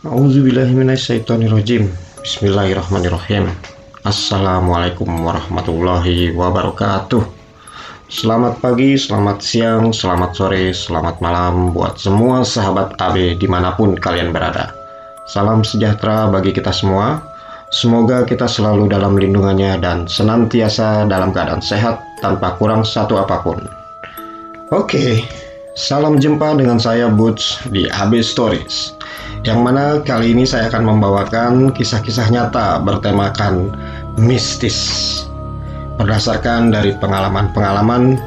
A'udzubillahiminasyaitonirrajim. Bismillahirrahmanirrahim. Assalamualaikum warahmatullahi wabarakatuh. Selamat pagi, selamat siang, selamat sore, selamat malam buat semua sahabat AB dimanapun kalian berada. Salam sejahtera bagi kita semua. Semoga kita selalu dalam lindungannya dan senantiasa dalam keadaan sehat tanpa kurang satu apapun. Oke, salam jumpa dengan saya Butch di AB Stories, yang mana kali ini saya akan membawakan kisah-kisah nyata bertemakan mistis berdasarkan dari pengalaman-pengalaman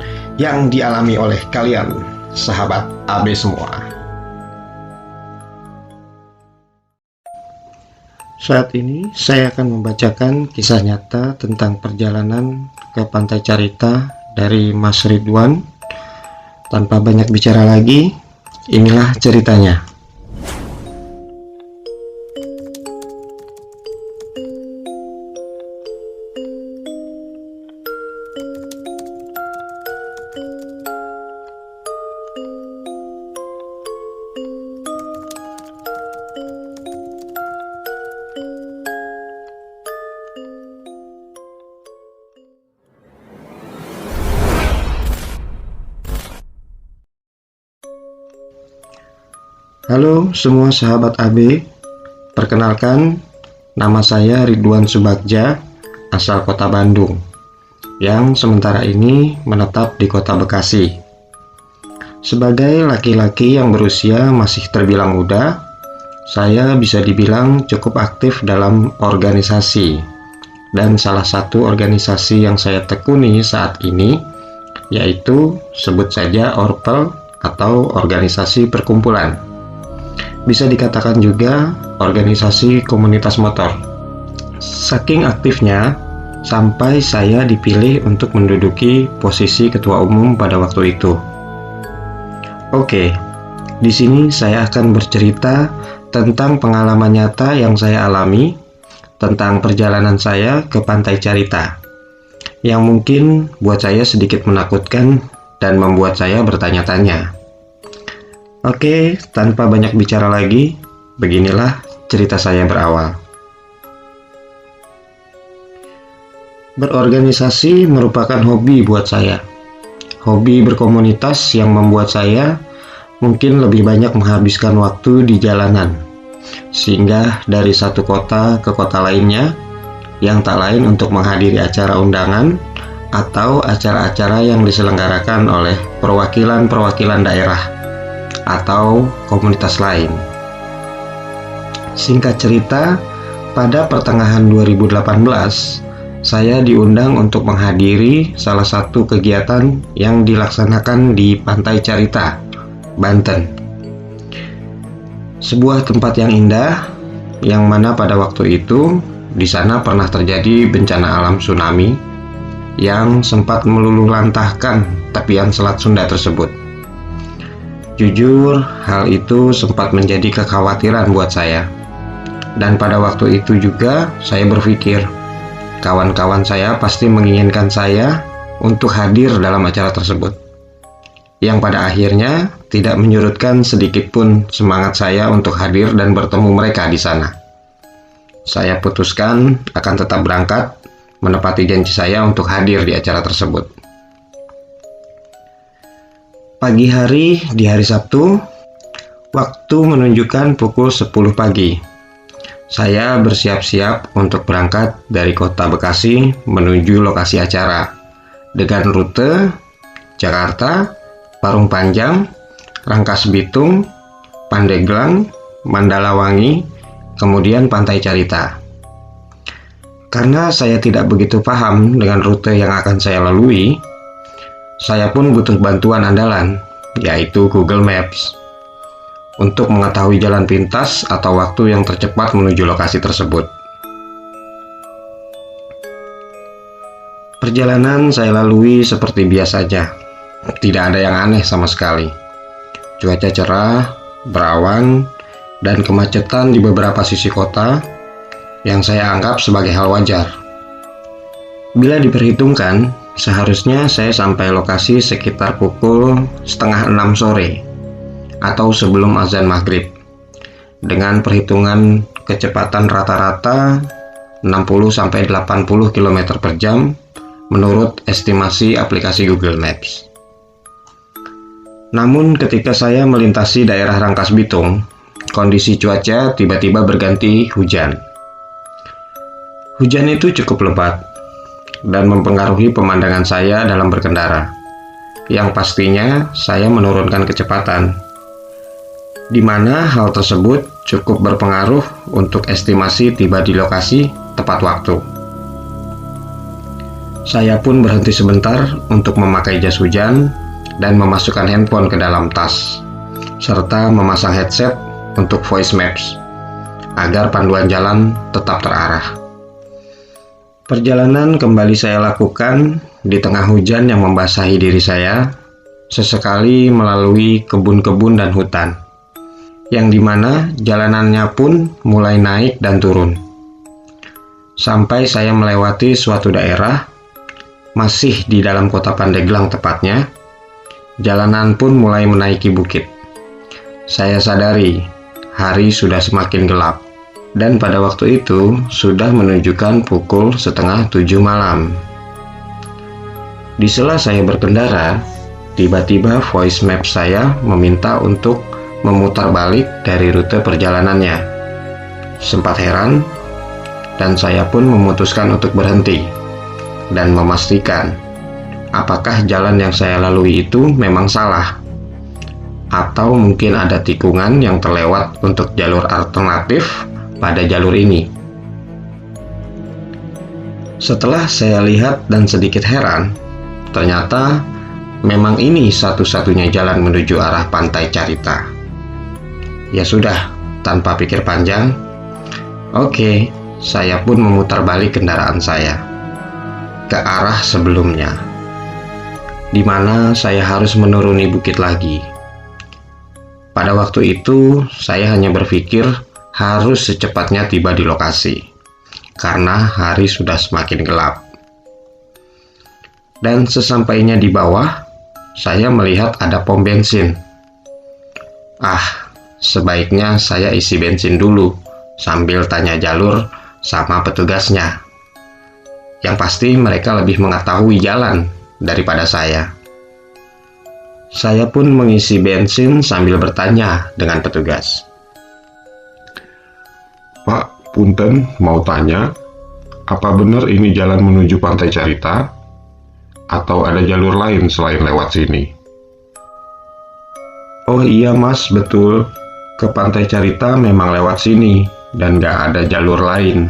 yang dialami oleh kalian, sahabat AB semua. Saat ini saya akan membacakan kisah nyata tentang perjalanan ke Pantai Carita dari Mas Ridwan. Tanpa banyak bicara lagi, inilah ceritanya. Halo semua sahabat AB, perkenalkan nama saya Ridwan Subagja, asal kota Bandung, yang sementara ini menetap di kota Bekasi. Sebagai laki-laki yang berusia masih terbilang muda, saya bisa dibilang cukup aktif dalam organisasi, dan salah satu organisasi yang saya tekuni saat ini yaitu sebut saja Orpel atau organisasi perkumpulan. Bisa dikatakan juga organisasi komunitas motor. Saking aktifnya, sampai saya dipilih untuk menduduki posisi ketua umum pada waktu itu. Oke, di sini saya akan bercerita tentang pengalaman nyata yang saya alami tentang perjalanan saya ke Pantai Carita, yang mungkin buat saya sedikit menakutkan dan membuat saya bertanya-tanya. Oke, tanpa banyak bicara lagi, beginilah cerita saya berawal. Berorganisasi merupakan hobi buat saya. Hobi berkomunitas yang membuat saya mungkin lebih banyak menghabiskan waktu di jalanan, singgah dari satu kota ke kota lainnya, yang tak lain untuk menghadiri acara undangan atau acara-acara yang diselenggarakan oleh perwakilan-perwakilan daerah atau komunitas lain. Singkat cerita, pada pertengahan 2018, saya diundang untuk menghadiri salah satu kegiatan yang dilaksanakan di Pantai Carita, Banten. Sebuah tempat yang indah, yang mana pada waktu itu di sana pernah terjadi bencana alam tsunami yang sempat meluluhlantahkan tepian Selat Sunda tersebut. Jujur, hal itu sempat menjadi kekhawatiran buat saya. Dan pada waktu itu juga saya berpikir, kawan-kawan saya pasti menginginkan saya untuk hadir dalam acara tersebut. Yang pada akhirnya tidak menyurutkan sedikit pun semangat saya untuk hadir dan bertemu mereka di sana. Saya putuskan akan tetap berangkat, menepati janji saya untuk hadir di acara tersebut. Pagi hari di hari Sabtu, waktu menunjukkan pukul 10 pagi. Saya bersiap-siap untuk berangkat dari kota Bekasi menuju lokasi acara dengan rute Jakarta, Parung Panjang, Rangkas Bitung, Pandeglang, Mandalawangi, kemudian Pantai Carita. Karena saya tidak begitu paham dengan rute yang akan saya lalui, saya pun butuh bantuan andalan, yaitu Google Maps, untuk mengetahui jalan pintas atau waktu yang tercepat menuju lokasi tersebut. Perjalanan saya lalui seperti biasa saja, tidak ada yang aneh sama sekali. Cuaca cerah, berawan, dan kemacetan di beberapa sisi kota yang saya anggap sebagai hal wajar. Bila diperhitungkan, seharusnya saya sampai lokasi sekitar pukul 5:30 sore atau sebelum azan maghrib. dengan perhitungan kecepatan rata-rata 60-80 km per jam menurut estimasi aplikasi Google Maps. Namun ketika saya melintasi daerah Rangkas Bitung, kondisi cuaca tiba-tiba berganti hujan. Hujan itu cukup lebat dan mempengaruhi pemandangan saya dalam berkendara. Yang pastinya saya menurunkan kecepatan, di mana hal tersebut cukup berpengaruh untuk estimasi tiba di lokasi tepat waktu. Saya pun berhenti sebentar untuk memakai jas hujan dan memasukkan handphone ke dalam tas, serta memasang headset untuk voice maps, agar panduan jalan tetap terarah. Perjalanan kembali saya lakukan di tengah hujan yang membasahi diri saya, sesekali melalui kebun-kebun dan hutan, yang dimana jalanannya pun mulai naik dan turun. Sampai saya melewati suatu daerah, masih di dalam kota Pandeglang tepatnya, jalanan pun mulai menaiki bukit. Saya sadari hari sudah semakin gelap, dan pada waktu itu sudah menunjukkan pukul 6:30 malam. Di sela saya berkendara, tiba-tiba voice map saya meminta untuk memutar balik dari rute perjalanannya. Sempat heran, dan saya pun memutuskan untuk berhenti dan memastikan apakah jalan yang saya lalui itu memang salah, atau mungkin ada tikungan yang terlewat untuk jalur alternatif pada jalur ini. Setelah saya lihat dan sedikit heran, ternyata memang ini satu-satunya jalan menuju arah Pantai Carita. Ya sudah, tanpa pikir panjang, oke, saya pun memutar balik kendaraan saya ke arah sebelumnya, di mana saya harus menuruni bukit lagi. Pada waktu itu, saya hanya berpikir harus secepatnya tiba di lokasi, karena hari sudah semakin gelap. Dan sesampainya di bawah, saya melihat ada pom bensin. Sebaiknya saya isi bensin dulu, sambil tanya jalur sama petugasnya. Yang pasti mereka lebih mengetahui jalan daripada saya. Saya pun mengisi bensin sambil bertanya dengan petugas. Pak, punten, mau tanya, apa benar ini jalan menuju Pantai Carita? Atau ada jalur lain selain lewat sini? Oh iya mas, betul. Ke Pantai Carita memang lewat sini, dan gak ada jalur lain.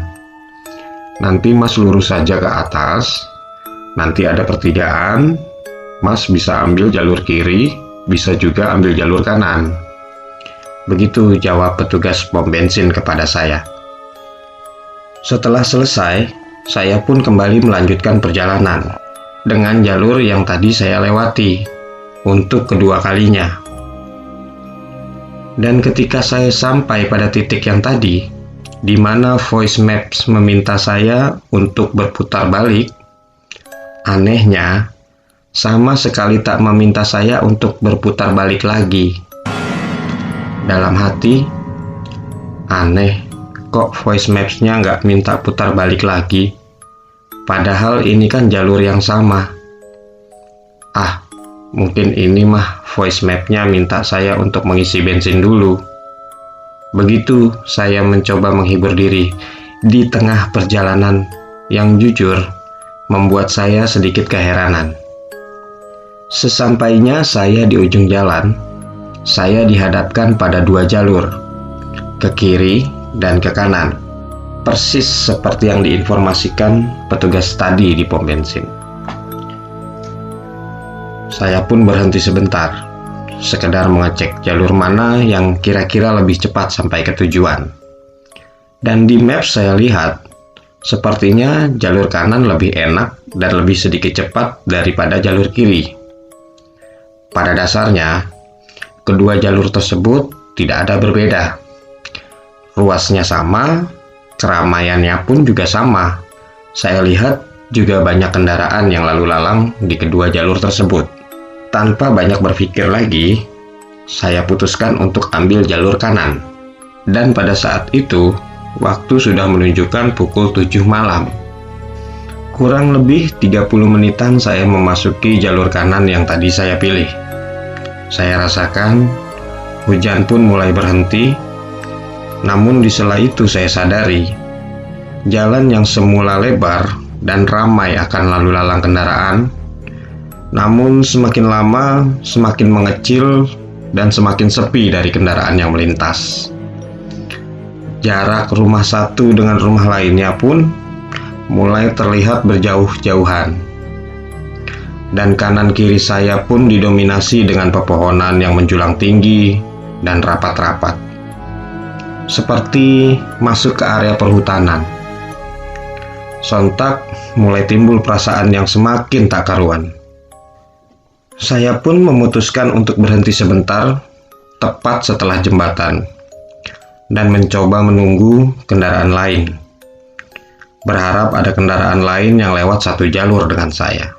Nanti mas lurus saja ke atas, nanti ada pertigaan, mas bisa ambil jalur kiri, bisa juga ambil jalur kanan. Begitu jawab petugas pom bensin kepada saya. Setelah selesai, saya pun kembali melanjutkan perjalanan dengan jalur yang tadi saya lewati untuk kedua kalinya. Dan ketika saya sampai pada titik yang tadi, di mana voice maps meminta saya untuk berputar balik, anehnya, sama sekali tak meminta saya untuk berputar balik lagi. Dalam hati, aneh, kok voice maps-nya nggak minta putar balik lagi? Padahal ini kan jalur yang sama. Mungkin ini mah voice map-nya minta saya untuk mengisi bensin dulu. Begitu saya mencoba menghibur diri di tengah perjalanan yang jujur membuat saya sedikit keheranan. Sesampainya saya di ujung jalan, saya dihadapkan pada dua jalur, ke kiri dan ke kanan, persis seperti yang diinformasikan petugas tadi di pom bensin. Saya pun berhenti sebentar, sekedar mengecek jalur mana yang kira-kira lebih cepat sampai ke tujuan. Dan di map saya lihat, sepertinya jalur kanan lebih enak dan lebih sedikit cepat daripada jalur kiri. Pada dasarnya, kedua jalur tersebut tidak ada berbeda. Ruasnya sama, keramaiannya pun juga sama. Saya lihat juga banyak kendaraan yang lalu lalang di kedua jalur tersebut. Tanpa banyak berpikir lagi, saya putuskan untuk ambil jalur kanan. Dan pada saat itu, waktu sudah menunjukkan pukul 7 malam. Kurang lebih 30 menitan saya memasuki jalur kanan yang tadi saya pilih. Saya rasakan hujan pun mulai berhenti. Namun di sela itu saya sadari, jalan yang semula lebar dan ramai akan lalu lalang kendaraan, namun semakin lama semakin mengecil dan semakin sepi dari kendaraan yang melintas. Jarak rumah satu dengan rumah lainnya pun mulai terlihat berjauh-jauhan. Dan kanan kiri saya pun didominasi dengan pepohonan yang menjulang tinggi dan rapat-rapat. Seperti masuk ke area perhutanan. Sontak mulai timbul perasaan yang semakin tak karuan. Saya pun memutuskan untuk berhenti sebentar, tepat setelah jembatan, dan mencoba menunggu kendaraan lain. Berharap ada kendaraan lain yang lewat satu jalur dengan saya.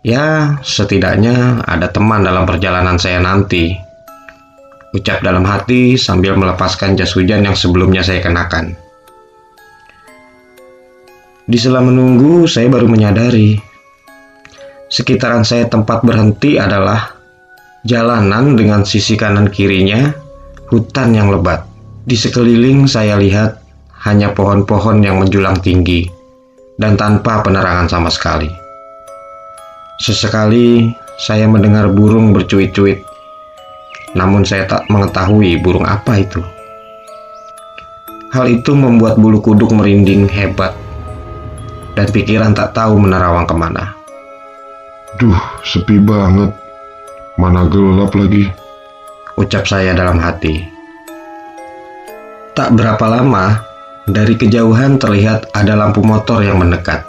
Ya, setidaknya ada teman dalam perjalanan saya nanti. Ucap dalam hati sambil melepaskan jas hujan yang sebelumnya saya kenakan. Di sela menunggu, saya baru menyadari sekitaran saya tempat berhenti adalah jalanan dengan sisi kanan kirinya hutan yang lebat. Di sekeliling saya lihat hanya pohon-pohon yang menjulang tinggi dan tanpa penerangan sama sekali. Sesekali saya mendengar burung bercuit-cuit, namun saya tak mengetahui burung apa itu. Hal itu membuat bulu kuduk merinding hebat dan pikiran tak tahu menerawang kemana. Duh, sepi banget. Mana gelap lagi. Ucap saya dalam hati. Tak berapa lama, dari kejauhan terlihat ada lampu motor yang mendekat.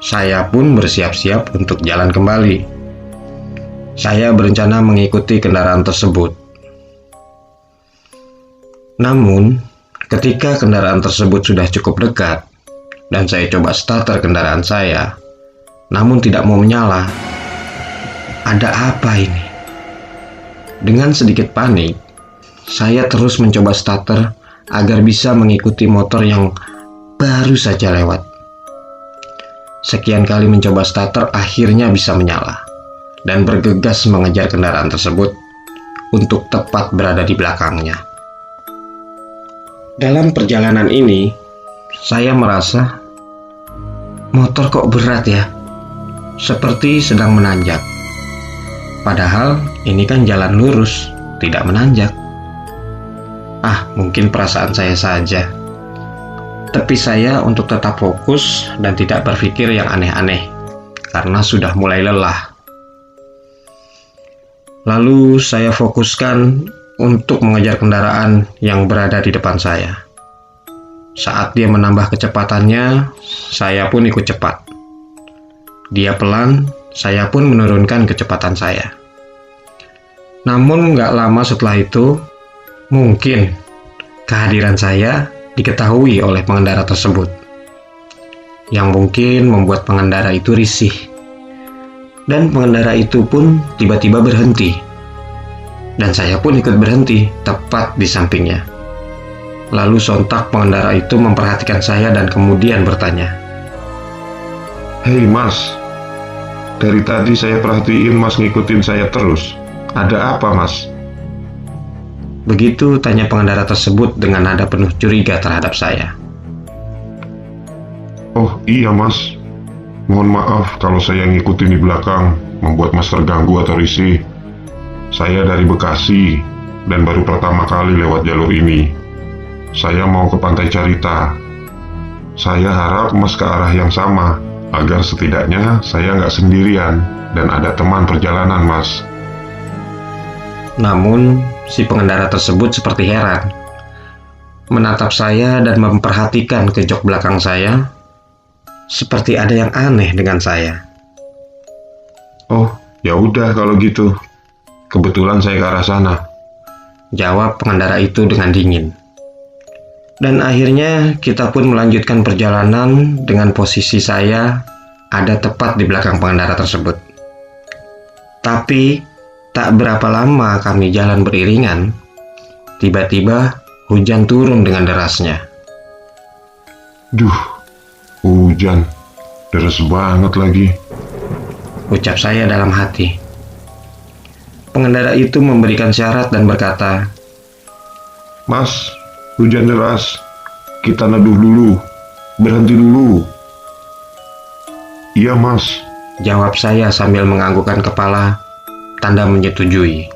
Saya pun bersiap-siap untuk jalan kembali. Saya berencana mengikuti kendaraan tersebut. Namun, ketika kendaraan tersebut sudah cukup dekat, dan saya coba starter kendaraan saya, namun tidak mau menyala. Ada apa ini? Dengan sedikit panik, saya terus mencoba starter agar bisa mengikuti motor yang baru saja lewat. Sekian kali mencoba starter akhirnya bisa menyala dan bergegas mengejar kendaraan tersebut untuk tepat berada di belakangnya. Dalam perjalanan ini, saya merasa motor kok berat ya, seperti sedang menanjak. Padahal ini kan jalan lurus, tidak menanjak. Mungkin perasaan saya saja. Tapi saya untuk tetap fokus dan tidak berpikir yang aneh-aneh, karena sudah mulai lelah. Lalu saya fokuskan untuk mengejar kendaraan yang berada di depan saya. Saat dia menambah kecepatannya, saya pun ikut cepat. Dia pelan, saya pun menurunkan kecepatan saya. Namun gak lama setelah itu, mungkin kehadiran saya diketahui oleh pengendara tersebut, yang mungkin membuat pengendara itu risih. Dan pengendara itu pun tiba-tiba berhenti. Dan saya pun ikut berhenti tepat di sampingnya. Lalu sontak pengendara itu memperhatikan saya dan kemudian bertanya, "Hei mas, dari tadi saya perhatiin mas ngikutin saya terus. Ada apa mas?" Begitu tanya pengendara tersebut dengan nada penuh curiga terhadap saya. "Oh iya mas, mohon maaf kalau saya ngikutin di belakang, membuat mas terganggu atau risih. Saya dari Bekasi dan baru pertama kali lewat jalur ini. Saya mau ke Pantai Carita. Saya harap mas ke arah yang sama, agar setidaknya saya nggak sendirian dan ada teman perjalanan mas." Namun, si pengendara tersebut seperti heran, menatap saya dan memperhatikan ke jok belakang saya, seperti ada yang aneh dengan saya. "Oh, ya udah kalau gitu. Kebetulan saya ke arah sana," jawab pengendara itu dengan dingin. Dan akhirnya kita pun melanjutkan perjalanan dengan posisi saya ada tepat di belakang pengendara tersebut. Tapi tak berapa lama kami jalan beriringan, tiba-tiba hujan turun dengan derasnya. Duh, hujan. Deras banget lagi. Ucap saya dalam hati. Pengendara itu memberikan syarat dan berkata, Mas, hujan deras. Kita neduh dulu. Berhenti dulu. Iya, Mas. jawab saya sambil menganggukkan kepala, tanda menyetujui.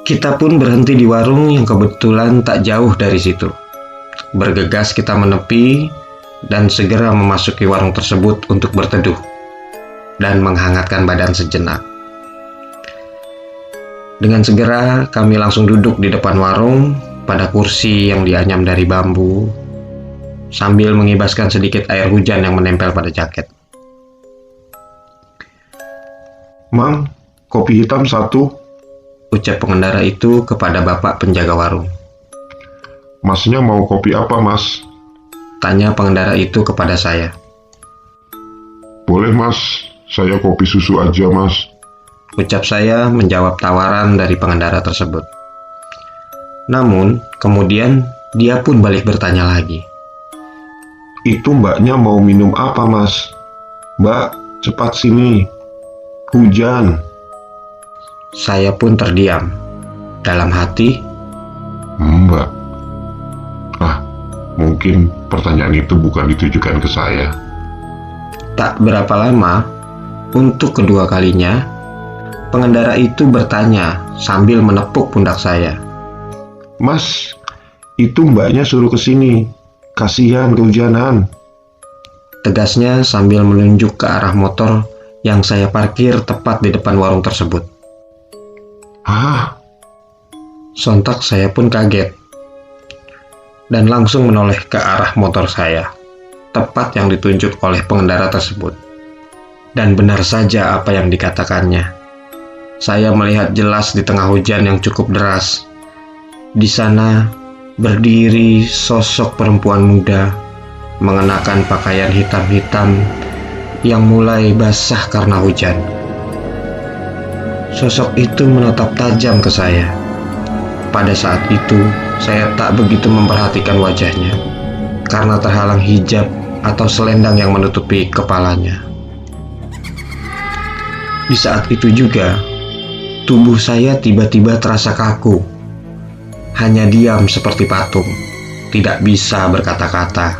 Kita pun berhenti di warung yang kebetulan tak jauh dari situ. Bergegas kita menepi dan segera memasuki warung tersebut untuk berteduh dan menghangatkan badan sejenak. Dengan segera kami langsung duduk di depan warung pada kursi yang dianyam dari bambu sambil mengibaskan sedikit air hujan yang menempel pada jaket. Mang, kopi hitam 1. Ucap pengendara itu kepada bapak penjaga warung. Masnya mau kopi apa, Mas? Tanya pengendara itu kepada saya. Boleh, Mas. Saya kopi susu aja, Mas. Ucap saya menjawab tawaran dari pengendara tersebut. Namun, kemudian dia pun balik bertanya lagi. Itu mbaknya mau minum apa, Mas? Mbak, cepat sini. Hujan. Saya pun terdiam. Dalam hati, Mbak. Mungkin pertanyaan itu bukan ditujukan ke saya. tak berapa lama, untuk kedua kalinya, pengendara itu bertanya sambil menepuk pundak saya. Mas, itu mbaknya suruh ke sini. Kasihan kehujanan. Tegasnya sambil menunjuk ke arah motor yang saya parkir tepat di depan warung tersebut. Hah? Sontak saya pun kaget dan langsung menoleh ke arah motor saya, tepat yang ditunjuk oleh pengendara tersebut. Dan benar saja apa yang dikatakannya. Saya melihat jelas di tengah hujan yang cukup deras. Di sana berdiri sosok perempuan muda mengenakan pakaian hitam-hitam yang mulai basah karena hujan. Sosok itu menatap tajam ke saya. Pada saat itu, saya tak begitu memperhatikan wajahnya karena terhalang hijab atau selendang yang menutupi kepalanya. Di saat itu juga, tubuh saya tiba-tiba terasa kaku. Hanya diam seperti patung, tidak bisa berkata-kata.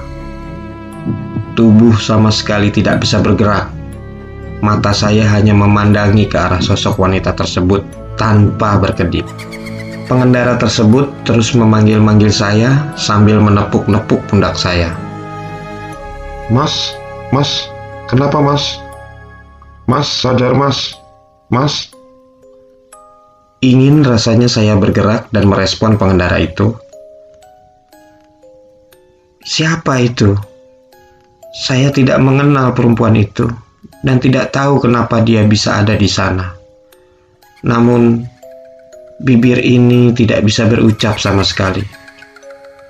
Tubuh sama sekali tidak bisa bergerak. Mata saya hanya memandangi ke arah sosok wanita tersebut tanpa berkedip. Pengendara tersebut terus memanggil-manggil saya sambil menepuk-nepuk pundak saya. Mas, kenapa, Mas? Mas, sadar, Mas. Mas. Ingin rasanya saya bergerak dan merespon pengendara itu. Siapa itu? Saya tidak mengenal perempuan itu dan tidak tahu kenapa dia bisa ada di sana. Namun, bibir ini tidak bisa berucap sama sekali.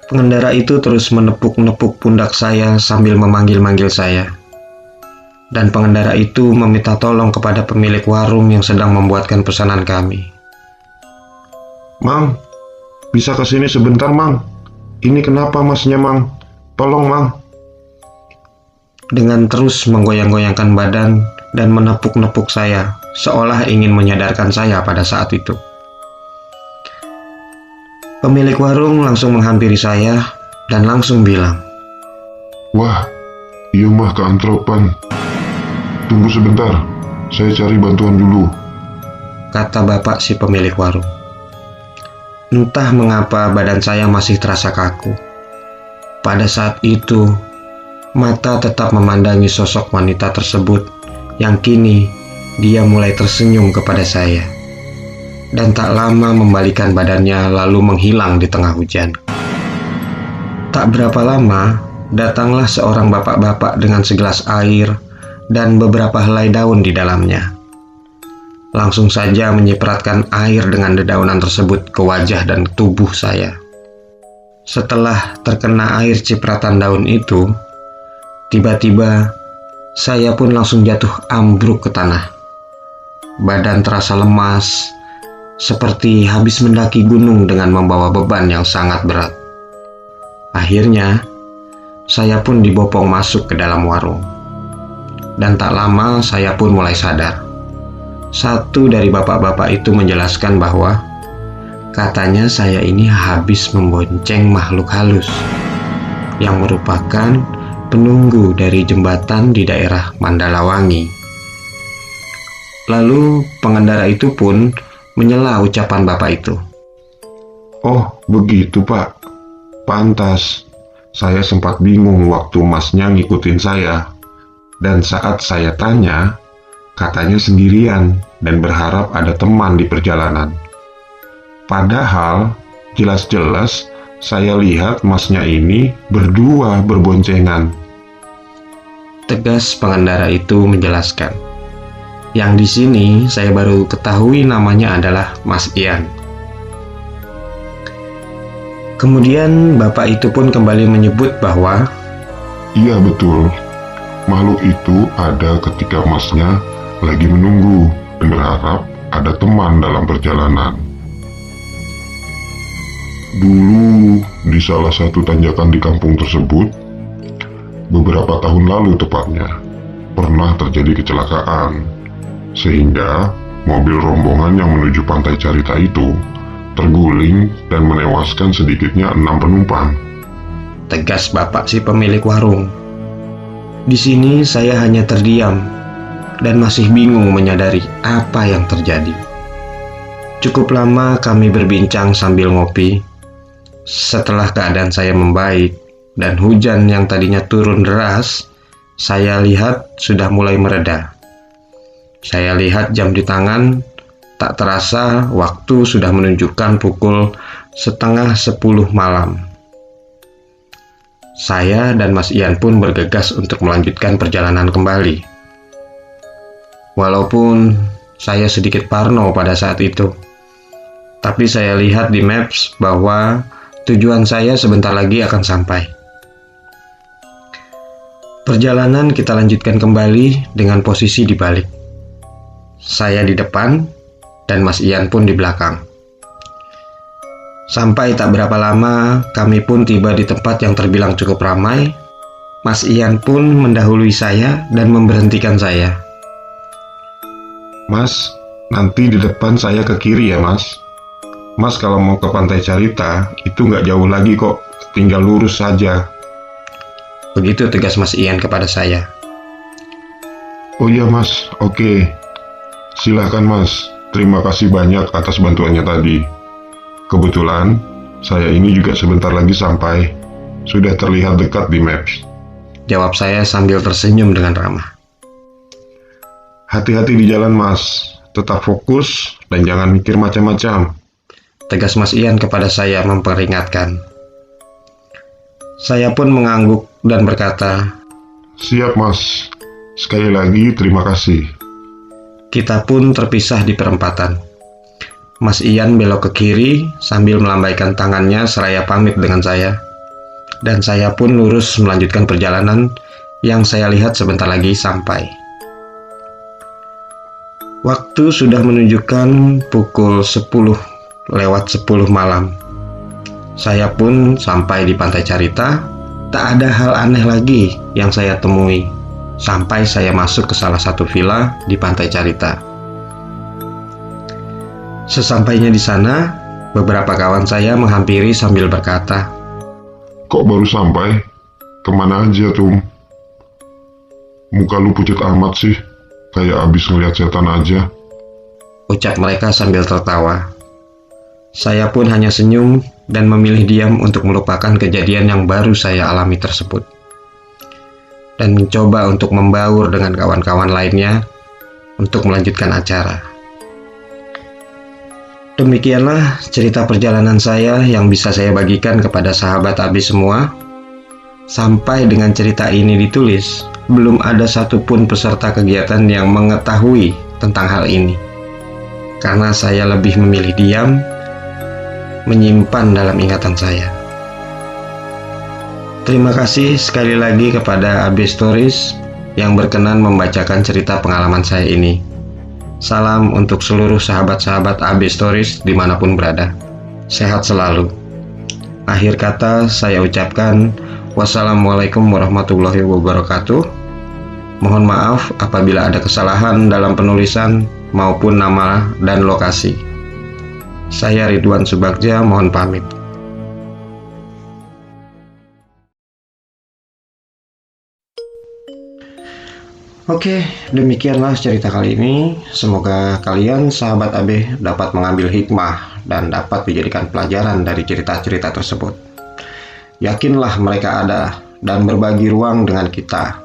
Pengendara itu terus menepuk-nepuk pundak saya sambil memanggil-manggil saya. Dan pengendara itu meminta tolong kepada pemilik warung yang sedang membuatkan pesanan kami. Mang, bisa ke sini sebentar, Mang. Ini kenapa masnya, Mang? Tolong, Mang. Dengan terus menggoyang-goyangkan badan dan menepuk-nepuk saya, seolah ingin menyadarkan saya pada saat itu. Pemilik warung langsung menghampiri saya dan langsung bilang, Wah, iya mah keantropan. Tunggu sebentar, saya cari bantuan dulu. kata bapak si pemilik warung. Entah mengapa badan saya masih terasa kaku. Pada saat itu, mata tetap memandangi sosok wanita tersebut yang kini dia mulai tersenyum kepada saya. Dan tak lama membalikan badannya lalu menghilang di tengah hujan. Tak berapa lama, datanglah seorang bapak-bapak dengan segelas air dan beberapa helai daun di dalamnya. Langsung saja menyipratkan air dengan dedaunan tersebut ke wajah dan tubuh saya. Setelah terkena air cipratan daun itu, tiba-tiba saya pun langsung jatuh ambruk ke tanah. Badan terasa lemas, seperti habis mendaki gunung dengan membawa beban yang sangat berat. Akhirnya, saya pun dibopong masuk ke dalam warung. Dan tak lama saya pun mulai sadar. Satu dari bapak-bapak itu menjelaskan bahwa katanya saya ini habis membonceng makhluk halus yang merupakan penunggu dari jembatan di daerah Mandalawangi. Lalu pengendara itu pun menyela ucapan bapak itu. Oh, begitu Pak. Pantas. Saya sempat bingung waktu masnya ngikutin saya. Dan saat saya tanya, katanya sendirian dan berharap ada teman di perjalanan. Padahal, jelas-jelas saya lihat masnya ini berdua berboncengan. Tegas pengendara itu menjelaskan. Yang di sini saya baru ketahui namanya adalah Mas Ian. Kemudian bapak itu pun kembali menyebut bahwa Iya betul, makhluk itu ada ketika masnya lagi menunggu dan berharap ada teman dalam perjalanan. Dulu di salah satu tanjakan di kampung tersebut, beberapa tahun lalu tepatnya, pernah terjadi kecelakaan, sehingga mobil rombongan yang menuju Pantai Carita itu terguling dan menewaskan sedikitnya 6 penumpang. tegas bapak si pemilik warung. Di sini saya hanya terdiam dan masih bingung menyadari apa yang terjadi. Cukup lama kami berbincang sambil ngopi. Setelah keadaan saya membaik dan hujan yang tadinya turun deras, saya lihat sudah mulai mereda. Saya lihat jam di tangan, tak terasa waktu sudah menunjukkan pukul 9:30 malam. Saya dan Mas Ian pun bergegas untuk melanjutkan perjalanan kembali. Walaupun saya sedikit parno pada saat itu, tapi saya lihat di maps bahwa tujuan saya sebentar lagi akan sampai. Perjalanan kita lanjutkan kembali dengan posisi di balik. Saya di depan dan Mas Ian pun di belakang. Sampai tak berapa lama, kami pun tiba di tempat yang terbilang cukup ramai. Mas Ian pun mendahului saya dan memberhentikan saya. Mas, nanti di depan saya ke kiri ya mas. Mas kalau mau ke Pantai Carita, itu nggak jauh lagi kok, tinggal lurus saja. Begitu tegas Mas Ian kepada saya. Oh iya mas, oke. Silahkan mas, terima kasih banyak atas bantuannya tadi. Kebetulan, saya ini juga sebentar lagi sampai. Sudah terlihat dekat di maps. Jawab saya sambil tersenyum dengan ramah. Hati-hati di jalan mas, tetap fokus dan jangan mikir macam-macam. Tegas Mas Ian kepada saya memperingatkan. Saya pun mengangguk dan berkata, Siap mas, sekali lagi terima kasih. kita pun terpisah di perempatan. Mas Ian belok ke kiri sambil melambaikan tangannya seraya pamit dengan saya. Dan saya pun lurus melanjutkan perjalanan yang saya lihat sebentar lagi sampai. Waktu sudah menunjukkan pukul 10:10 malam. Saya pun sampai di Pantai Carita. Tak ada hal aneh lagi yang saya temui sampai saya masuk ke salah satu villa di Pantai Carita. Sesampainya di sana, beberapa kawan saya menghampiri sambil berkata, Kok baru sampai? Kemana aja tuh? Muka lu pucat amat sih, kayak abis ngeliat setan aja. ucap mereka sambil tertawa. Saya pun hanya senyum dan memilih diam untuk melupakan kejadian yang baru saya alami tersebut. Dan mencoba untuk membaur dengan kawan-kawan lainnya untuk melanjutkan acara. Demikianlah cerita perjalanan saya yang bisa saya bagikan kepada sahabat Abi semua. Sampai dengan cerita ini ditulis, belum ada satupun peserta kegiatan yang mengetahui tentang hal ini. Karena saya lebih memilih diam, menyimpan dalam ingatan saya. Terima kasih sekali lagi kepada AB Stories yang berkenan membacakan cerita pengalaman saya ini. Salam untuk seluruh sahabat-sahabat AB Stories dimanapun berada. Sehat selalu. Akhir kata saya ucapkan wassalamualaikum warahmatullahi wabarakatuh. Mohon maaf apabila ada kesalahan dalam penulisan maupun nama dan lokasi. Saya Ridwan Subagja mohon pamit. Oke, demikianlah cerita kali ini. Semoga kalian sahabat AB dapat mengambil hikmah dan dapat dijadikan pelajaran dari cerita-cerita tersebut. Yakinlah mereka ada dan berbagi ruang dengan kita.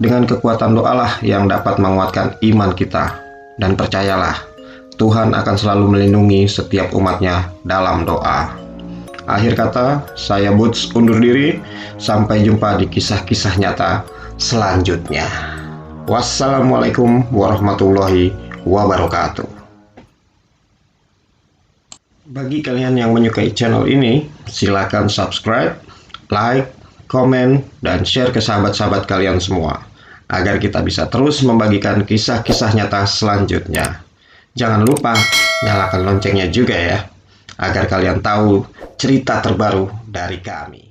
Dengan kekuatan doalah yang dapat menguatkan iman kita. Dan percayalah, Tuhan akan selalu melindungi setiap umatnya dalam doa. Akhir kata, saya Boots undur diri. Sampai jumpa di kisah-kisah nyata selanjutnya. Wassalamualaikum warahmatullahi wabarakatuh. Bagi kalian yang menyukai channel ini, silakan subscribe, like, komen, dan share ke sahabat-sahabat kalian semua, agar kita bisa terus membagikan kisah-kisah nyata selanjutnya. Jangan lupa nyalakan loncengnya juga ya, agar kalian tahu cerita terbaru dari kami.